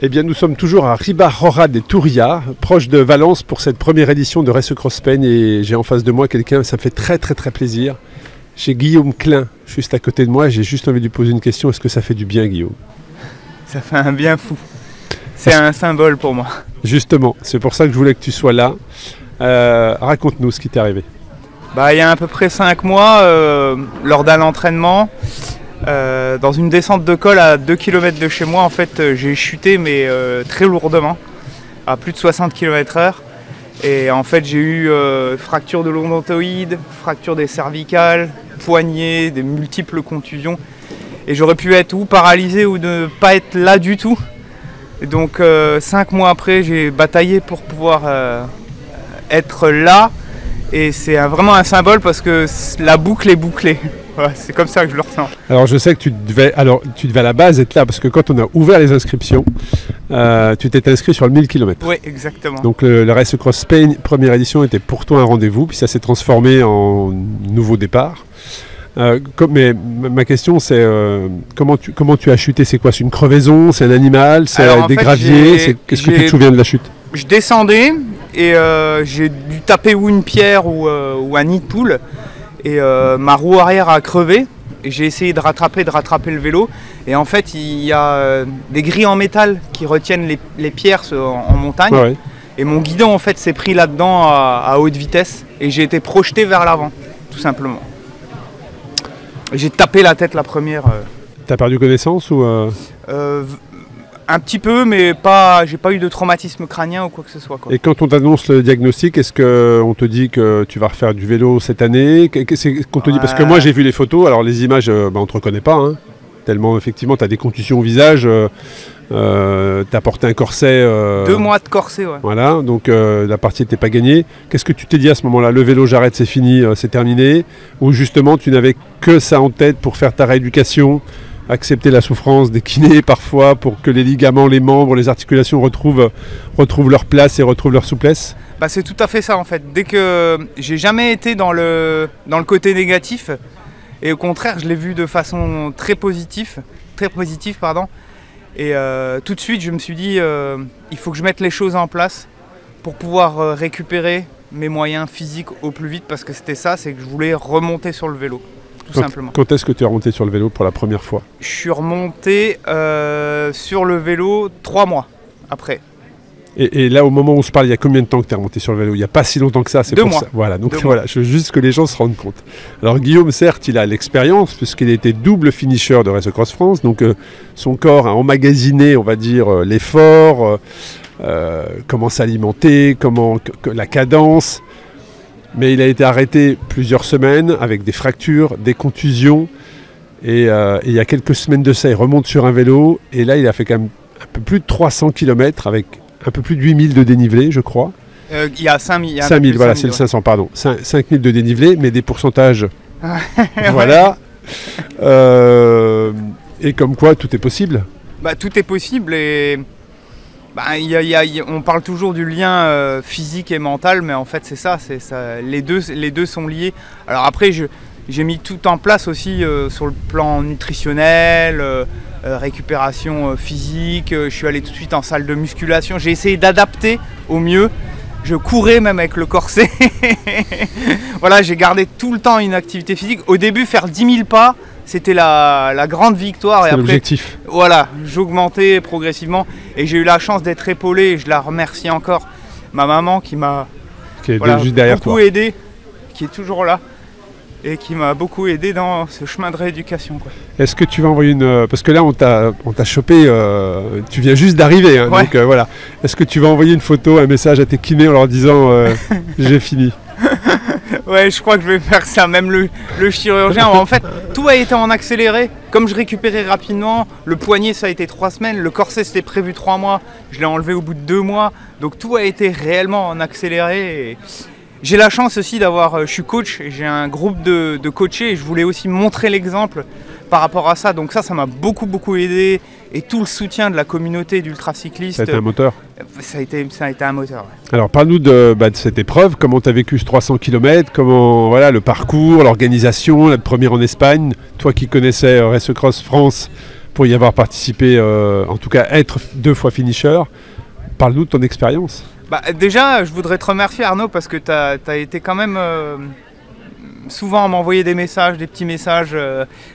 Eh bien, nous sommes toujours à Riba-Roja de Túria, proche de Valence, pour cette première édition de Race Across Spain. Et j'ai en face de moi quelqu'un, ça me fait très plaisir. J'ai Guillaume Klein, juste à côté de moi. J'ai juste envie de lui poser une question. Est-ce que ça fait du bien, Guillaume? Ça fait un bien fou. C'est un symbole pour moi. Justement, c'est pour ça que je voulais que tu sois là. Raconte-nous ce qui t'est arrivé. Il y a à peu près 5 mois, lors d'un entraînement, dans une descente de col à 2 km de chez moi, en fait, j'ai chuté, mais très lourdement, à plus de 60 km/h. Et en fait, j'ai eu fracture de l'odontoïde, fracture des cervicales, poignet, des multiples contusions. Et j'aurais pu être ou paralysé ou ne pas être là du tout. Et donc 5 mois après, j'ai bataillé pour pouvoir être là. Et c'est vraiment un symbole parce que la boucle est bouclée. Voilà, c'est comme ça que je le ressens. Alors je sais que tu devais à la base être là parce que quand on a ouvert les inscriptions, tu t'es inscrit sur le 1000 km. Oui, exactement. Donc le Race Across Spain, première édition, était pour toi un rendez-vous, puis ça s'est transformé en nouveau départ. Mais ma question c'est comment tu as chuté? C'est quoi? C'est une crevaison? C'est un animal? C'est des graviers? Qu'est-ce que tu te souviens de la chute? Je descendais et j'ai dû taper ou une pierre ou un nid de poule. Et ma roue arrière a crevé. Et j'ai essayé de rattraper le vélo. Et en fait, il y a des grilles en métal qui retiennent les pierres en montagne. Ouais. Et mon guidon en fait s'est pris là-dedans à haute vitesse. Et j'ai été projeté vers l'avant, tout simplement. Et j'ai tapé la tête la première. T'as perdu connaissance ou Un petit peu, mais pas. J'ai pas eu de traumatisme crânien ou quoi que ce soit, quoi. Et quand on t'annonce le diagnostic, est-ce qu'on te dit que tu vas refaire du vélo cette année? Qu'est-ce qu'on te dit? Parce que moi j'ai vu les photos, alors les images, on ne te reconnaît pas, hein, tellement effectivement tu as des contusions au visage, tu as porté un corset. 2 mois de corset, ouais. Voilà, donc la partie n'était pas gagnée. Qu'est-ce que tu t'es dit à ce moment-là? Le vélo, j'arrête, c'est fini, c'est terminé? Ou justement tu n'avais que ça en tête pour faire ta rééducation? Accepter la souffrance des kinés parfois pour que les ligaments, les membres, les articulations retrouvent leur place et retrouvent leur souplesse? C'est tout à fait ça en fait. Dès que j'ai jamais été dans le côté négatif et au contraire je l'ai vu de façon très positive. Et tout de suite je me suis dit il faut que je mette les choses en place pour pouvoir récupérer mes moyens physiques au plus vite parce que c'était ça, c'est que je voulais remonter sur le vélo. Simplement. Quand est-ce que tu es remonté sur le vélo pour la première fois? Je suis remonté sur le vélo 3 mois après. Et là, au moment où on se parle, il y a combien de temps que tu es remonté sur le vélo? Il n'y a pas si longtemps que ça. 2 mois. Ça. Voilà, donc voilà, je veux juste que les gens se rendent compte. Alors Guillaume, certes, il a l'expérience puisqu'il a été double finisher de Race Across France. Donc son corps a emmagasiné, on va dire, l'effort, comment s'alimenter, la cadence. Mais il a été arrêté plusieurs semaines avec des fractures, des contusions. Et il y a quelques semaines de ça, il remonte sur un vélo. Et là, il a fait quand même un peu plus de 300 km avec un peu plus de 8000 de dénivelé, je crois. Il y a 5000. 5000, voilà, c'est le 500, pardon. 5000 de dénivelé, mais des pourcentages. Voilà. Et comme quoi, tout est possible. Tout est possible et... on parle toujours du lien physique et mental, mais en fait c'est ça, les deux sont liés. Alors après j'ai mis tout en place aussi sur le plan nutritionnel, récupération physique, je suis allé tout de suite en salle de musculation, j'ai essayé d'adapter au mieux, je courais même avec le corset. Voilà, j'ai gardé tout le temps une activité physique. Au début faire 10 000 pas, c'était la grande victoire. C'est l'objectif. Voilà, j'augmentais progressivement et j'ai eu la chance d'être épaulé et je la remercie encore. Ma maman qui m'a juste derrière beaucoup toi. aidé, qui est toujours là et qui m'a beaucoup aidé dans ce chemin de rééducation, quoi. Est-ce que tu vas envoyer parce que là on t'a chopé, tu viens juste d'arriver, hein, ouais. Donc voilà. Est-ce que tu vas envoyer une photo, un message à tes kinés en leur disant j'ai fini? Ouais, je crois que je vais faire ça, même le chirurgien. En fait, tout a été en accéléré. Comme je récupérais rapidement, le poignet ça a été 3 semaines, le corset c'était prévu 3 mois, je l'ai enlevé au bout de 2 mois. Donc tout a été réellement en accéléré. Et j'ai la chance aussi je suis coach et j'ai un groupe de coachés et je voulais aussi montrer l'exemple par rapport à ça. Donc ça m'a beaucoup aidé et tout le soutien de la communauté d'ultracyclistes. Ça a été un moteur? Ça a été un moteur, ouais. Alors parle-nous de cette épreuve, comment tu as vécu ce 300 km, comment le parcours, l'organisation, la première en Espagne, toi qui connaissais Race Across France pour y avoir participé, en tout cas être 2 fois finisher. Parle-nous de ton expérience. Déjà, je voudrais te remercier Arnaud parce que tu as été quand même souvent à m'envoyer des messages, des petits messages,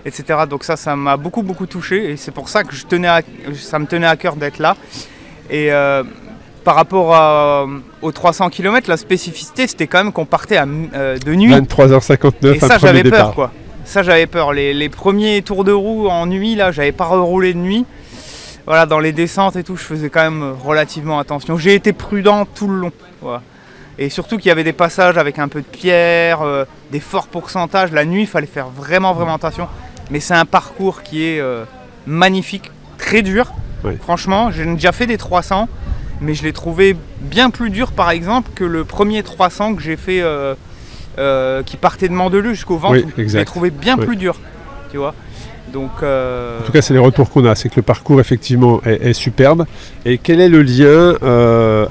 etc. Donc ça m'a beaucoup touché et c'est pour ça que ça me tenait à cœur d'être là. Et par rapport aux 300 km, la spécificité c'était quand même qu'on partait de nuit. 23h59, et ça j'avais peur quoi. Ça j'avais peur. Les premiers tours de roue en nuit, là, j'avais pas reroulé de nuit. Voilà, dans les descentes et tout, je faisais quand même relativement attention. J'ai été prudent tout le long. Voilà. Et surtout qu'il y avait des passages avec un peu de pierre, des forts pourcentages. La nuit, il fallait faire vraiment attention. Mais c'est un parcours qui est magnifique, très dur. Oui. Franchement, j'ai déjà fait des 300, mais je l'ai trouvé bien plus dur, par exemple, que le premier 300 que j'ai fait, qui partait de Mandelieu jusqu'au Ventoux. Oui, je l'ai trouvé bien plus dur, tu vois. Donc, en tout cas, c'est les retours qu'on a, c'est que le parcours effectivement est superbe. Et quel est le lien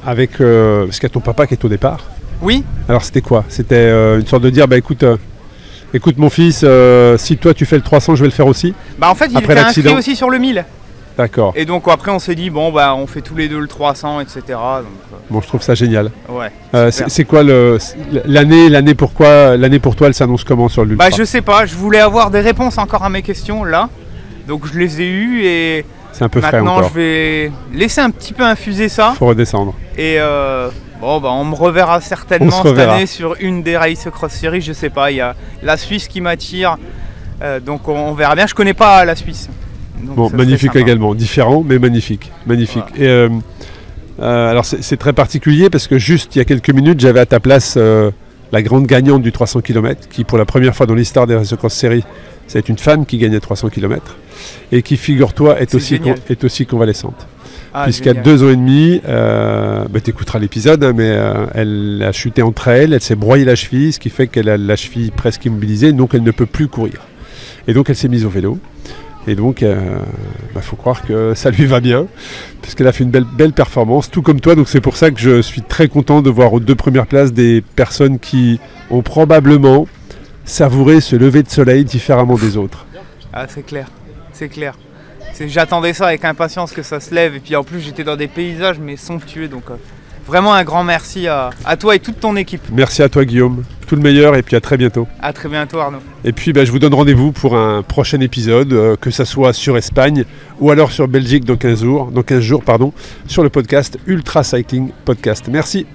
avec parce qu'il y a ton papa qui est au départ. Oui. Alors c'était quoi? C'était une sorte de dire écoute mon fils, si toi tu fais le 300, je vais le faire aussi. En fait, il était inscrit aussi sur le 1000. D'accord. Et donc après on s'est dit on fait tous les deux le 300, etc. Donc, bon, je trouve ça génial. Ouais. C'est quoi l'année pour toi, elle s'annonce comment sur l'ultra? Je sais pas, je voulais avoir des réponses encore à mes questions là, donc je les ai eues et c'est un peu frais maintenant encore. Je vais laisser un petit peu infuser ça. Faut redescendre. Et on me reverra certainement cette année sur une des Race Cross Series, je sais pas. Il y a la Suisse qui m'attire, donc on verra bien. Je connais pas la Suisse. Donc bon, magnifique également, différent mais magnifique. Voilà. Et alors c'est très particulier parce que juste il y a quelques minutes, j'avais à ta place la grande gagnante du 300 km, qui pour la première fois dans l'histoire des Race Cross Series, c'est une femme qui gagnait 300 km et qui, figure-toi, est aussi convalescente. Puisqu'il y a 2 ans et demi, tu écouteras l'épisode, mais elle a chuté entre elle s'est broyée la cheville, ce qui fait qu'elle a la cheville presque immobilisée, donc elle ne peut plus courir. Et donc elle s'est mise au vélo. Et donc, faut croire que ça lui va bien, puisqu'elle a fait une belle performance, tout comme toi. Donc c'est pour ça que je suis très content de voir aux 2 premières places des personnes qui ont probablement savouré ce lever de soleil différemment des autres. Ah, c'est clair. J'attendais ça avec impatience que ça se lève. Et puis en plus, j'étais dans des paysages mais somptueux. Donc vraiment un grand merci à toi et toute ton équipe. Merci à toi Guillaume. Tout le meilleur et puis à très bientôt. À très bientôt Arnaud. Et puis je vous donne rendez-vous pour un prochain épisode, que ça soit sur Espagne ou alors sur Belgique dans 15 jours, sur le podcast Ultra Cycling Podcast. Merci.